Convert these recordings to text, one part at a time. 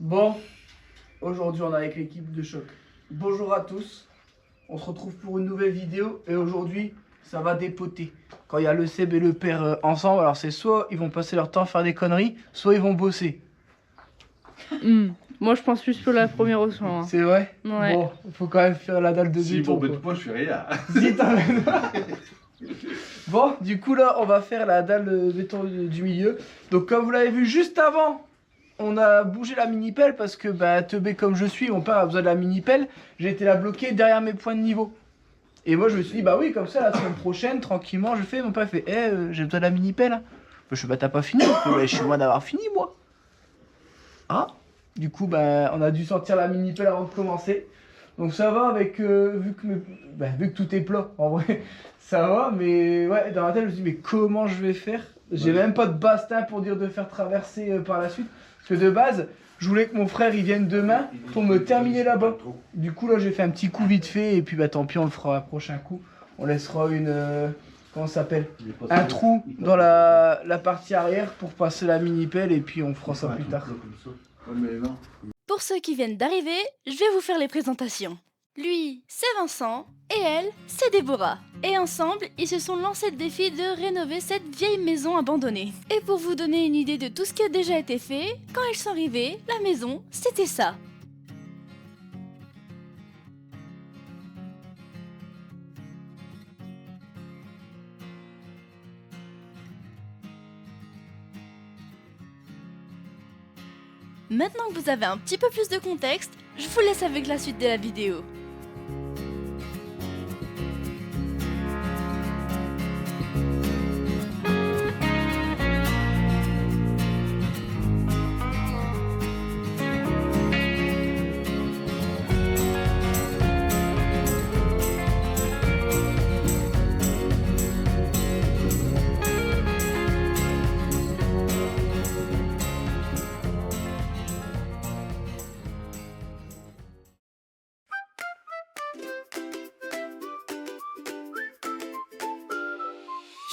Bon, aujourd'hui on est avec l'équipe de Choc. Bonjour à tous, on se retrouve pour une nouvelle vidéo et aujourd'hui ça va dépoter. Quand il y a le Seb et le père ensemble, alors c'est soit ils vont passer leur temps à faire des conneries, soit ils vont bosser. Moi je pense plus pour la première option. Hein. C'est vrai? Ouais. Bon, il faut quand même faire la dalle de béton. Si, bon, moi je fais rien. Si, bon, du coup là on va faire la dalle de béton du milieu. Donc comme vous l'avez vu juste avant, on a bougé la mini-pelle parce que teubé comme je suis, mon père a besoin de la mini-pelle. J'ai été la bloquer derrière mes points de niveau. Et moi je me suis dit bah oui, comme ça la semaine prochaine tranquillement je fais. Mon père fait j'ai besoin de la mini-pelle. Je fais t'as pas fini? Je suis loin d'avoir fini moi. Ah, du coup on a dû sortir la mini-pelle avant de commencer. Donc ça va avec vu que tout est plat en vrai. Ça va, mais ouais, dans ma tête je me dis mais comment je vais faire? J'ai même pas de bastin pour dire de faire traverser par la suite. Parce que de base, je voulais que mon frère il vienne demain pour me terminer là-bas. Du coup là j'ai fait un petit coup vite fait et puis tant pis on le fera un prochain coup. On laissera une comment ça s'appelle? Un trou dans la partie arrière pour passer la mini-pelle et puis on fera ça plus tard. Pour ceux qui viennent d'arriver, je vais vous faire les présentations. Lui, c'est Vincent, et elle, c'est Déborah. Et ensemble, ils se sont lancés le défi de rénover cette vieille maison abandonnée. Et pour vous donner une idée de tout ce qui a déjà été fait, quand ils sont arrivés, la maison, c'était ça. Maintenant que vous avez un petit peu plus de contexte, je vous laisse avec la suite de la vidéo.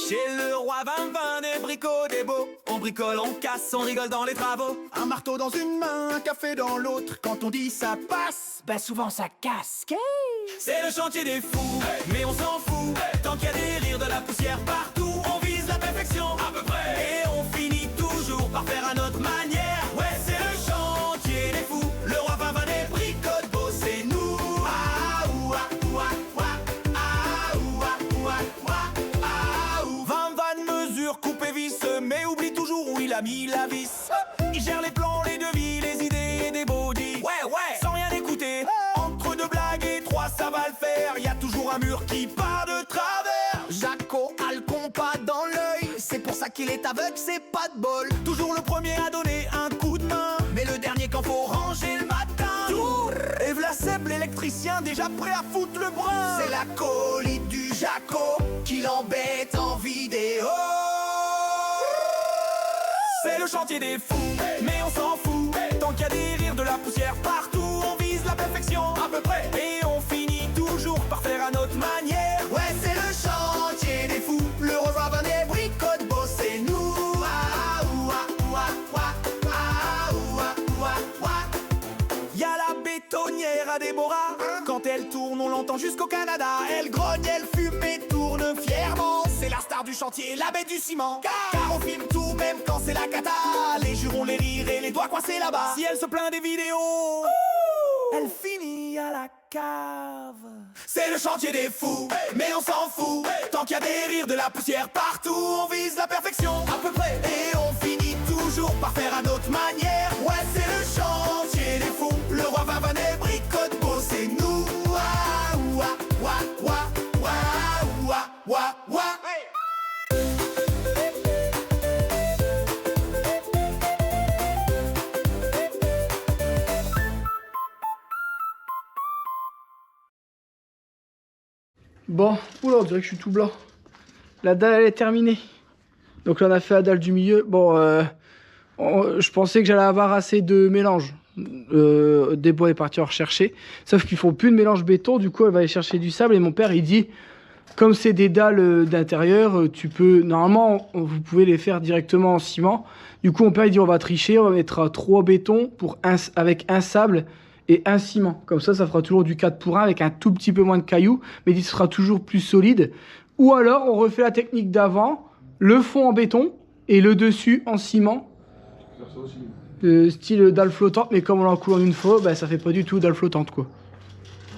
Chez le roi Vin, des bricots, des beaux. On bricole, on casse, on rigole dans les travaux. Un marteau dans une main, un café dans l'autre. Quand on dit ça passe, souvent ça casse. C'est le chantier des fous, mais on s'en fout. Tant qu'il y a des rires, de la poussière partout, on vise la perfection à peu près. Et on finit toujours par faire à notre manière. Ouais, c'est le chantier des fous. Le roi Vin, des bricots, de beaux, c'est nous. Ah, ouah, ouah, ouah. Ah, ouah, ouah, ouah. Coupe et vis, mais oublie toujours où il a mis la vis. Il gère les plans, les devis, les idées et des bodies. Ouais, sans rien écouter. Entre deux blagues et trois, ça va le faire. Y a toujours un mur qui part de travers. Jaco a le compas dans l'œil. C'est pour ça qu'il est aveugle, c'est pas de bol. Toujours le premier à donner un coup de main, mais le dernier quand faut ranger le matin. Et v'là Seb, l'électricien, déjà prêt à foutre le brin. C'est la colite du Jaco qui l'embête en vidéo. C'est le chantier des fous, mais on s'en fout. Tant qu'il y a des rires, de la poussière partout, on vise la perfection à peu près. Et on finit toujours par faire à notre manière. Ouais, c'est le chantier des fous. Le roi Vin des bricots, de beaux, c'est nous. Ah, ouah, ouah, ouah. Ah, ouah, ouah, ouah. Y'a la bétonnière à Déborah. Quand elle tourne, on l'entend jusqu'au Canada. Elle grogne, elle fume et tourne fièrement. C'est la star du chantier, la bête du ciment. Car on filme tout même quand c'est la cata. Les jurons, les rires et les doigts coincés là-bas. Si elle se plaint des vidéos, elle finit à la cave. C'est le chantier des fous, mais on s'en fout. Tant qu'il y a des rires, de la poussière partout, on vise la perfection à peu près. Et on finit toujours par faire à notre manière. Ouais, c'est le chantier des fous. Le roi Vin, des bricots, de beaux, c'est nous. Ah, ouah, ouah, ouah. Ouah, ouah, ouah. Bon, oula, on dirait que je suis tout blanc. La dalle elle est terminée. Donc là on a fait la dalle du milieu. Bon, je pensais que j'allais avoir assez de mélange. Déborah est parti en rechercher. Sauf qu'ils font plus de mélange béton. Du coup elle va aller chercher du sable. Et mon père il dit comme c'est des dalles d'intérieur, tu peux, normalement, vous pouvez les faire directement en ciment. Du coup, mon père il dit on va tricher, on va mettre 3 bétons avec un sable et un ciment. Comme ça fera toujours du 4 pour 1 avec un tout petit peu moins de cailloux, mais il sera toujours plus solide. Ou alors, on refait la technique d'avant, le fond en béton et le dessus en ciment. Tu peux faire ça aussi. Style dalle flottante, mais comme on l'a coulé en une fois, bah, ça fait pas du tout dalle flottante, quoi.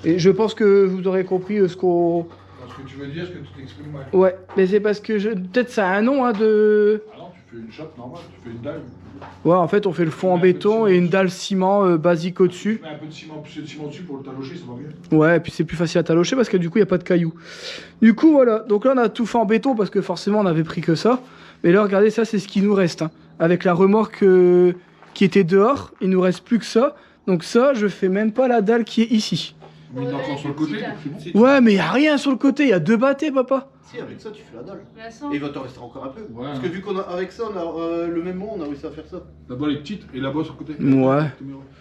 Et je pense que vous aurez compris ce qu'on... Ce que tu veux dire, ce que tu t'exprimes mal. Ouais, mais c'est parce que peut-être ça a un nom, hein, de... Ah non, tu fais une chope normale, tu fais une dalle. Ouais, en fait, on fait le fond en béton et une dalle ciment basique au-dessus. Tu mets un peu de ciment dessus pour le talocher, ça va mieux. Ouais, et puis c'est plus facile à talocher parce que du coup, il n'y a pas de cailloux. Du coup, voilà. Donc là, on a tout fait en béton parce que forcément, on avait pris que ça. Mais là, regardez, ça, c'est ce qui nous reste. Hein. Avec la remorque qui était dehors, il nous reste plus que ça. Donc ça, je fais même pas la dalle qui est ici. Mais encore sur le côté, c'est bon. Ouais, mais il n'y a rien sur le côté. Il y a 2 bâtés, papa. Si, avec ça, tu fais la dalle. Vincent. Et il va t'en rester encore un peu. Ouais. Parce que vu qu'on a, avec ça, on a, le même moment, on a réussi à faire ça. La balle est petite et là-bas sur le côté. Ouais.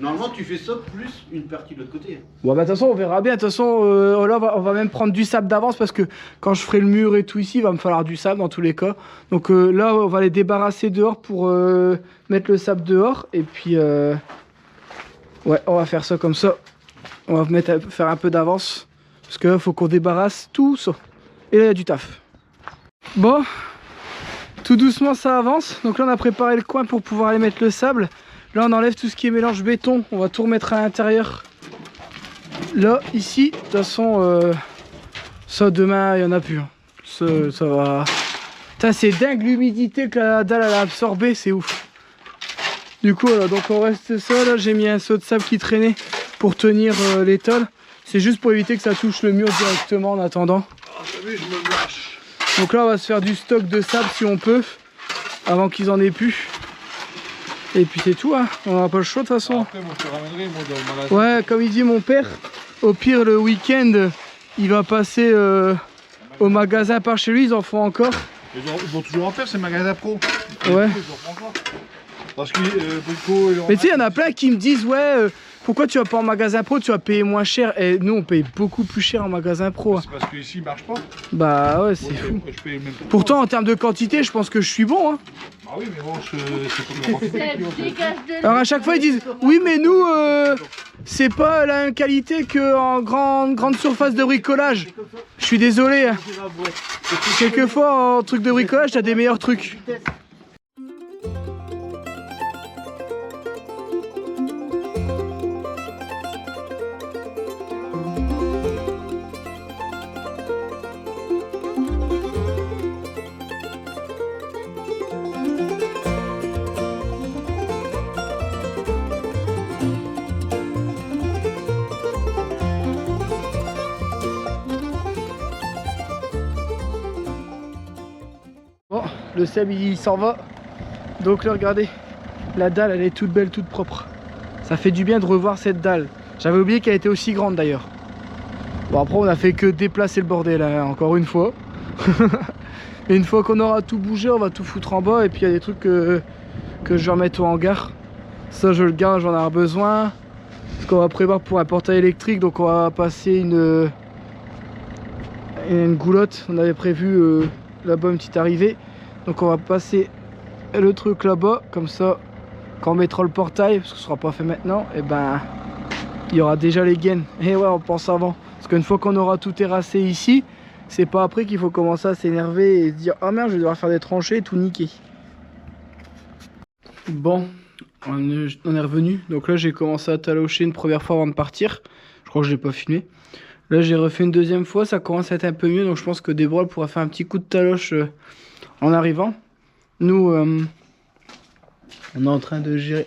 Normalement, tu fais ça plus une partie de l'autre côté. Bon, bah, de toute façon, on verra bien. De toute façon, là, on va même prendre du sable d'avance parce que quand je ferai le mur et tout ici, il va me falloir du sable dans tous les cas. Donc là, on va les débarrasser dehors pour mettre le sable dehors. Et puis, ouais, on va faire ça comme ça. On va faire un peu d'avance. Parce que là, il faut qu'on débarrasse tout ça. Et là, il y a du taf. Bon, tout doucement, ça avance. Donc là, on a préparé le coin pour pouvoir aller mettre le sable. Là, on enlève tout ce qui est mélange béton. On va tout remettre à l'intérieur. Là, ici, de toute façon, ça demain, il n'y en a plus. Hein. Ça va. Putain, c'est dingue l'humidité que la dalle elle a absorbée, c'est ouf. Du coup, voilà, donc on reste ça. Là, j'ai mis un seau de sable qui traînait pour tenir les tôles. C'est juste pour éviter que ça touche le mur directement en attendant. Ah, t'as vu, je me lâche. Donc là, on va se faire du stock de sable si on peut, avant qu'ils en aient plus. Et puis c'est tout, hein. On n'aura pas le choix de toute façon. Après, moi, je te ramènerai moi, dans le magasin. Ouais, comme il dit mon père, au pire le week-end, il va passer au magasin par chez lui, ils en font encore. Ils vont toujours en faire, ces magasins pro. Ouais. Ils en font encore. Parce que Brico, Mais tu sais, il y en a plein qui me disent, ouais, pourquoi tu vas pas en magasin pro, tu vas payer moins cher. Et nous, on paye beaucoup plus cher en magasin pro. Hein. c'est parce qu'ici, il marche pas. Bah ouais, c'est fou. Je paye même pas. Pourtant, en termes de quantité, je pense que je suis bon. Hein. Ah oui, mais bon, c'est pour le Alors à chaque fois, ils disent, oui, mais nous, c'est pas la même qualité qu'en grande surface de bricolage. Je suis désolé. Hein. Quelquefois, en truc de bricolage, t'as des meilleurs trucs. Bon, le sable il s'en va. Donc là, regardez, la dalle elle est toute belle, toute propre. Ça fait du bien de revoir cette dalle. J'avais oublié qu'elle était aussi grande d'ailleurs. Bon, après on a fait que déplacer le bordel, hein, encore une fois. Et une fois qu'on aura tout bougé, on va tout foutre en bas. Et puis il y a des trucs que je vais remettre au hangar. Ça je le garde, j'en ai besoin. Ce qu'on va prévoir pour un portail électrique. Donc on va passer une goulotte. On avait prévu là-bas une petite arrivée. Donc on va passer le truc là-bas. Comme ça, quand on mettra le portail, parce que ce sera pas fait maintenant, et ben il y aura déjà les gaines. Et ouais, on pense avant. Parce qu'une fois qu'on aura tout terrassé ici, c'est pas après qu'il faut commencer à s'énerver et se dire ah merde, je vais devoir faire des tranchées et tout niquer. Bon, on est revenu. Donc là j'ai commencé à talocher une première fois avant de partir. Je crois que je l'ai pas filmé. Là j'ai refait une deuxième fois, ça commence à être un peu mieux. Donc je pense que Déborah pourra faire un petit coup de taloche en arrivant. Nous on est en train de gérer.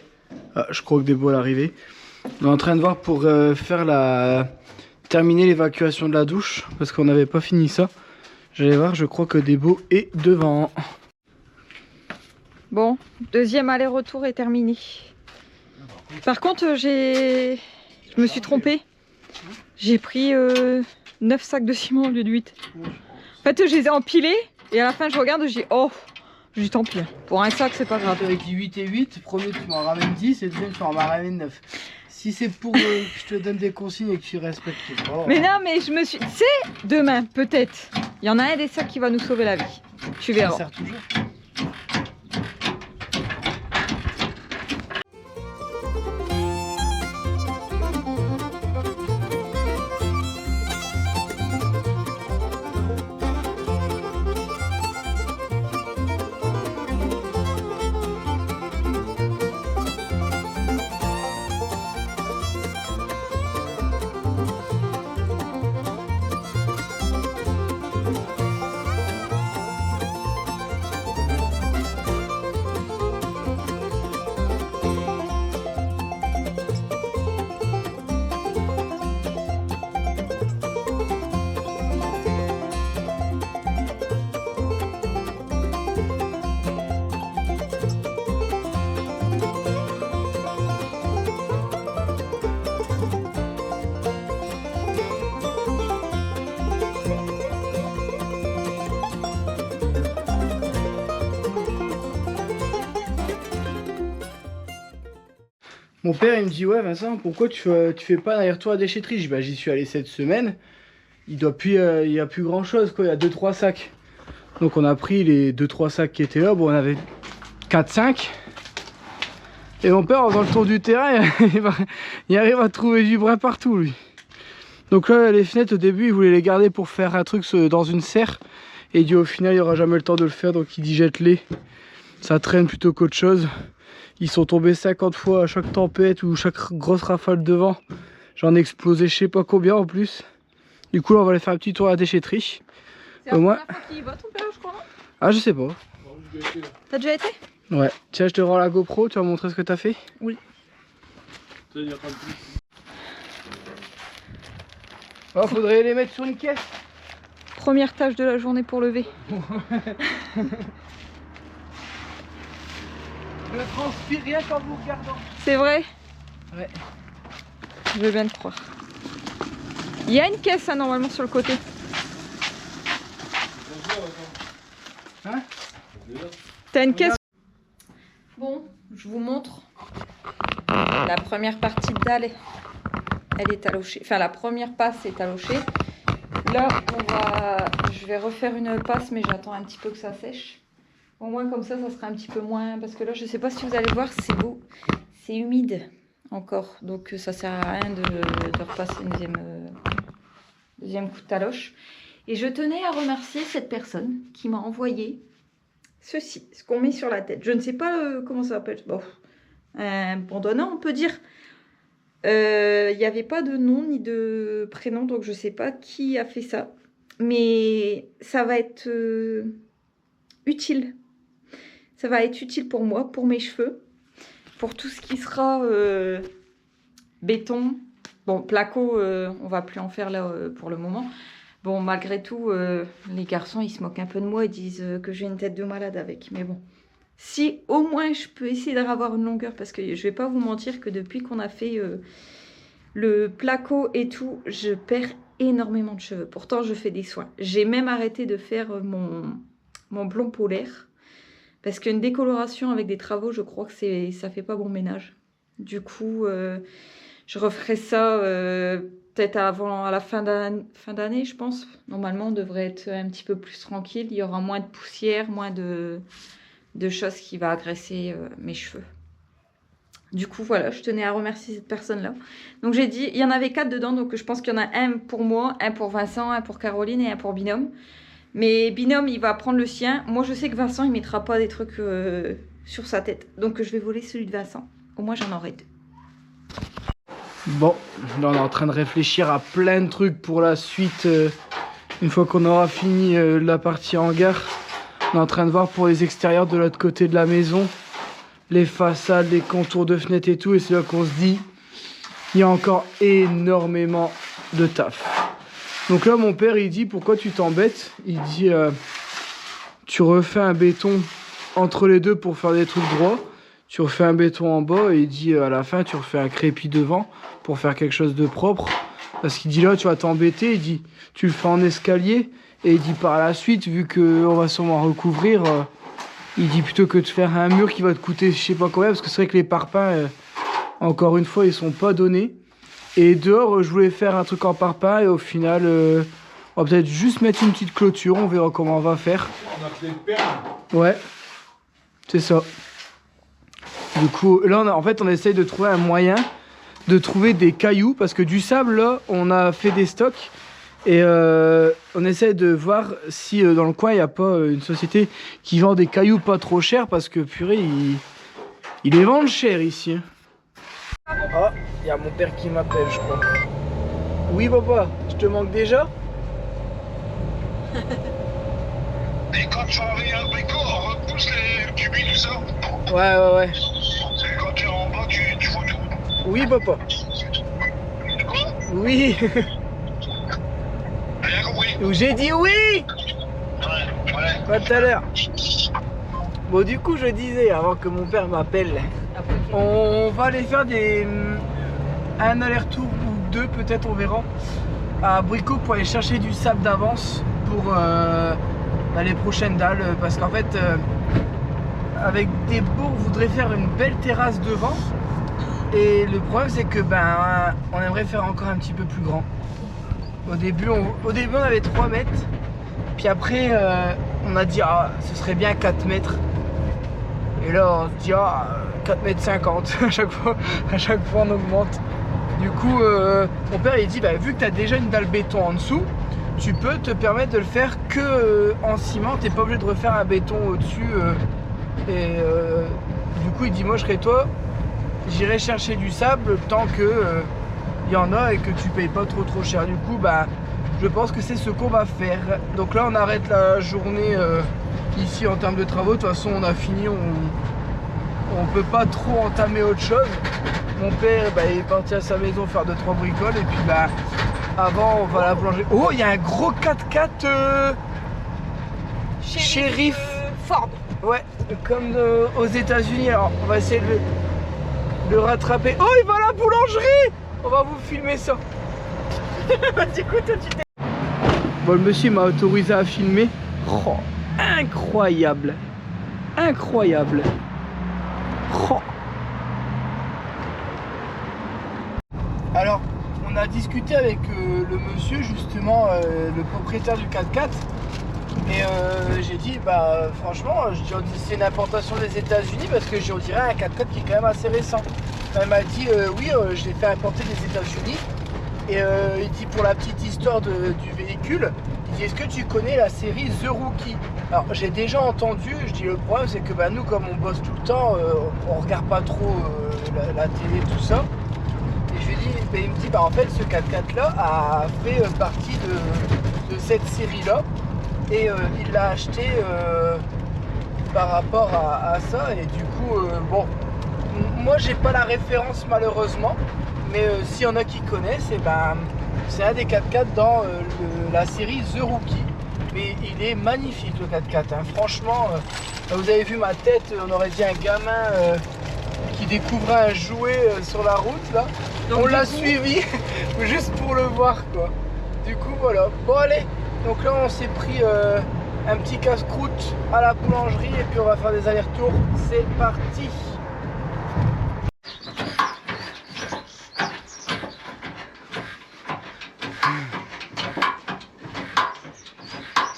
Ah, je crois que Déborah est arrivée. On est en train de voir pour terminer l'évacuation de la douche. Parce qu'on n'avait pas fini ça. J'allais voir, je crois que Débo est devant. Bon, deuxième aller-retour est terminé. Par contre, je me suis trompée. J'ai pris 9 sacs de ciment au lieu de 8. En fait, je les ai empilés et à la fin, je regarde et je dis oh, j'ai tant pis. Pour un sac, c'est pas grave. Avec 8 et 8, premier tu m'en ramènes 10 et deuxième tu m'en ramènes 9. Si c'est pour que je te donne des consignes et que tu respectes pas. Mais non, mais je me suis... Tu sais, demain, peut-être, Il y en a un des sacs qui va nous sauver la vie. Tu Ça verras. sert toujours. Mon père il me dit ouais Vincent, pourquoi tu fais pas un aller-retour à la déchetterie? Je dis bah j'y suis allé cette semaine. Il y a plus grand chose quoi, il y a 2-3 sacs. Donc on a pris les 2-3 sacs qui étaient là, bon on avait 4-5. Et mon père en faisant le tour du terrain, il arrive à trouver du brin partout lui. Donc là les fenêtres au début il voulait les garder pour faire un truc dans une serre. Et il dit au final il n'y aura jamais le temps de le faire, donc il dit jette-les. Ça traîne plutôt qu'autre chose. Ils sont tombés 50 fois à chaque tempête ou chaque grosse rafale de vent. J'en ai explosé je sais pas combien en plus. Du coup là on va aller faire un petit tour à la déchetterie. C'est la Au moins... première fois qu'il y va ton père je crois. Ah je sais pas. T'as déjà été? Ouais. Tiens je te rends la GoPro, tu vas montrer ce que t'as fait? Oui. Oh, faudrait les mettre sur une caisse. Première tâche de la journée pour lever. Je transpire rien qu'en vous regardant. C'est vrai? Ouais. Je veux bien te croire. Il y a une caisse hein, normalement sur le côté. Hein? T'as une caisse? Bon, je vous montre. La première partie de dalle, elle est talochée. Enfin, la première passe est talochée. Là, je vais refaire une passe, mais j'attends un petit peu que ça sèche. Au moins, comme ça sera un petit peu moins... Parce que là, je sais pas si vous allez voir, c'est beau. C'est humide encore. Donc, ça sert à rien de repasser une deuxième coup de taloche. Et je tenais à remercier cette personne qui m'a envoyé ceci, ce qu'on met sur la tête. Je ne sais pas comment ça s'appelle. Bon, un bandana, on peut dire. Il n'y avait pas de nom ni de prénom, donc je ne sais pas qui a fait ça. Mais ça va être utile. Ça va être utile pour moi, pour mes cheveux, pour tout ce qui sera béton. Bon, placo, on va plus en faire là pour le moment. Bon, malgré tout, les garçons, ils se moquent un peu de moi. Ils disent que j'ai une tête de malade avec. Mais bon, si au moins je peux essayer d'avoir une longueur, parce que je vais pas vous mentir que depuis qu'on a fait le placo et tout, je perds énormément de cheveux. Pourtant, je fais des soins. J'ai même arrêté de faire mon blond polaire. Parce qu'une décoloration avec des travaux, je crois que ça fait pas bon ménage. Du coup, je referai ça peut-être à la fin d'année, je pense. Normalement, on devrait être un petit peu plus tranquille. Il y aura moins de poussière, moins de choses qui vont agresser mes cheveux. Du coup, voilà, je tenais à remercier cette personne-là. Donc, j'ai dit, il y en avait 4 dedans. Donc, je pense qu'il y en a un pour moi, un pour Vincent, un pour Caroline et un pour Binôme. Mais Binôme, il va prendre le sien. Moi, je sais que Vincent, il ne mettra pas des trucs sur sa tête. Donc, je vais voler celui de Vincent. Au moins, j'en aurai 2. Bon, là, on est en train de réfléchir à plein de trucs pour la suite. Une fois qu'on aura fini la partie hangar, on est en train de voir pour les extérieurs de l'autre côté de la maison. Les façades, les contours de fenêtres et tout. Et c'est là qu'on se dit, il y a encore énormément de taf. Donc là, mon père, il dit, pourquoi tu t'embêtes? Il dit, tu refais un béton entre les deux pour faire des trucs droits. Tu refais un béton en bas et il dit, à la fin, tu refais un crépi devant pour faire quelque chose de propre. Parce qu'il dit, là, tu vas t'embêter. Il dit, tu le fais en escalier. Et il dit, par la suite, vu qu'on va sûrement recouvrir, il dit, plutôt que de faire un mur qui va te coûter je sais pas combien. Parce que c'est vrai que les parpaings, encore une fois, ils sont pas donnés. Et dehors, je voulais faire un truc en parpaing et au final, On va peut-être juste mettre une petite clôture, on verra comment on va faire. On a fait le perle. Ouais, c'est ça. Du coup, là, en fait, on essaye de trouver un moyen de trouver des cailloux parce que du sable, là, on a fait des stocks et on essaye de voir si dans le coin, il n'y a pas une société qui vend des cailloux pas trop chers parce que, purée, ils les vendent cher ici. Ah, il y a mon père qui m'appelle, je crois. Oui, papa, je te manque déjà? Et quand tu vas arriver à Brico, on repousse les cubis, tout ça. Ouais. Et quand tu es en bas, tu vois tout. Oui, papa. Quoi? Oui. T'as rien compris? J'ai dit oui. Ouais. Pas tout à l'heure. Bon, du coup, je disais, avant que mon père m'appelle, on va aller faire un aller-retour ou deux, peut-être, on verra, à Brico pour aller chercher du sable d'avance pour les prochaines dalles. Parce qu'en fait, avec des beaux, on voudrait faire une belle terrasse devant. Et le problème, c'est que on aimerait faire encore un petit peu plus grand. Au début, on avait 3 mètres. Puis après, on a dit, ce serait bien 4 mètres. Et là, on se dit, 4 mètres 50. à chaque fois, on augmente. Du coup, mon père, il dit, vu que tu as déjà une dalle béton en dessous, tu peux te permettre de le faire que en ciment. Tu n'es pas obligé de refaire un béton au-dessus. Du coup, il dit, moi, je serais toi. J'irai chercher du sable tant que y en a et que tu payes pas trop cher. Du coup, je pense que c'est ce qu'on va faire. Donc là, on arrête la journée ici en termes de travaux. De toute façon, on a fini. On peut pas trop entamer autre chose. Mon père, il est parti à sa maison faire 2-3 bricoles. Et puis, avant, on va à la boulangerie. Oh, il y a un gros 4x4 shérif Ford. Ouais, comme aux États-Unis. Alors, on va essayer de le rattraper. Oh, il va à la boulangerie. On va vous filmer ça. Du coup, toi, tu t'es... Bon, le monsieur m'a autorisé à filmer. Oh, incroyable. Incroyable. Oh. Alors, on a discuté avec le monsieur, justement, le propriétaire du 4x4. Et j'ai dit, franchement, c'est une importation des États-Unis parce que on dirait un 4x4 qui est quand même assez récent. Elle m'a dit, oui, je l'ai fait importer des États-Unis. Et il dit, pour la petite histoire du véhicule, il dit, est-ce que tu connais la série The Rookie? Alors, j'ai déjà entendu, je dis, le problème, c'est que nous, comme on bosse tout le temps, on regarde pas trop la télé, tout ça. Et je lui ai dit, il me dit, en fait, ce 4x4 là a fait partie de cette série là. Et il l'a acheté par rapport à ça. Et du coup, moi j'ai pas la référence malheureusement. Mais s'il y en a qui connaissent, c'est un des 4x4 dans la série The Rookie. Mais il est magnifique le 4x4. Hein. Franchement, vous avez vu ma tête, on aurait dit un gamin qui découvrait un jouet sur la route là. Donc, on l'a suivi juste pour le voir quoi. Du coup voilà. Bon allez. Donc là on s'est pris un petit casse-croûte à la boulangerie et puis on va faire des allers-retours. C'est parti.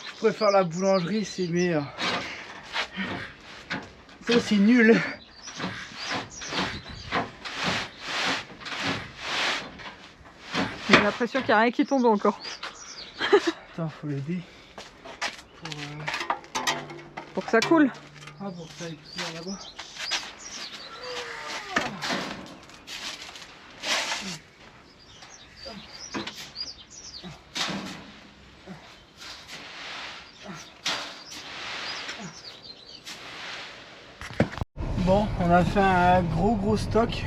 Je préfère la boulangerie, c'est meilleur. Ça c'est nul. J'ai l'impression qu'il n'y a rien qui tombe encore. Attends, faut l'aider. Pour que ça coule. Ah, pour que ça aille là-bas. Bon, on a fait un gros stock.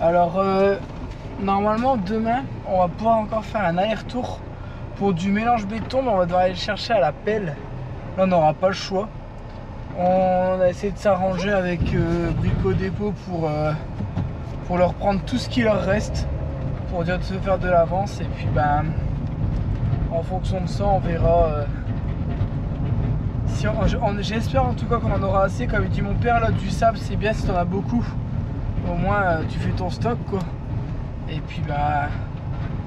Alors, normalement, demain, on va pouvoir encore faire un aller-retour pour du mélange béton, mais on va devoir aller le chercher à la pelle. Là, on n'aura pas le choix. On a essayé de s'arranger avec Brico Dépôt pour leur prendre tout ce qui leur reste, pour dire de se faire de l'avance. Et puis, en fonction de ça, on verra. Si j'espère en tout cas qu'on en aura assez. Comme il dit mon père, là, du sable, c'est bien si t'en as beaucoup. Au moins, tu fais ton stock, quoi. Et puis,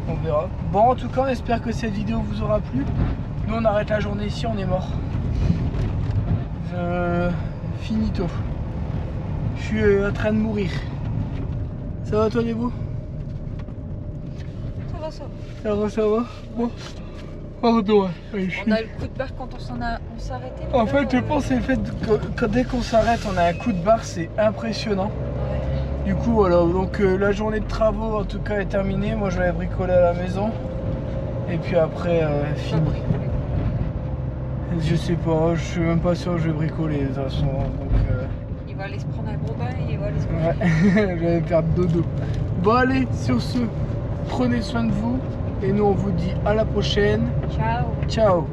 On verra. Bon, en tout cas, on espère que cette vidéo vous aura plu. Nous, on arrête la journée ici, on est mort. Finito. Je suis en train de mourir. Ça va toi, Nebo? Ça va, ça va. Ça va, ça va? Bon. Pardon. Ouais, On a le coup de barre quand on s'est arrêté. En fait, je pense que le fait que dès qu'on s'arrête, on a un coup de barre, c'est impressionnant. Du coup, voilà, donc la journée de travaux en tout cas est terminée. Moi, je vais bricoler à la maison. Et puis après, fini. Je sais pas, je suis même pas sûr que je vais bricoler de toute façon. Donc, Il va aller se prendre un gros bain et il va aller se coucher. ouais, je vais faire dodo. Bon, allez, sur ce, prenez soin de vous. Et nous, on vous dit à la prochaine. Ciao. Ciao.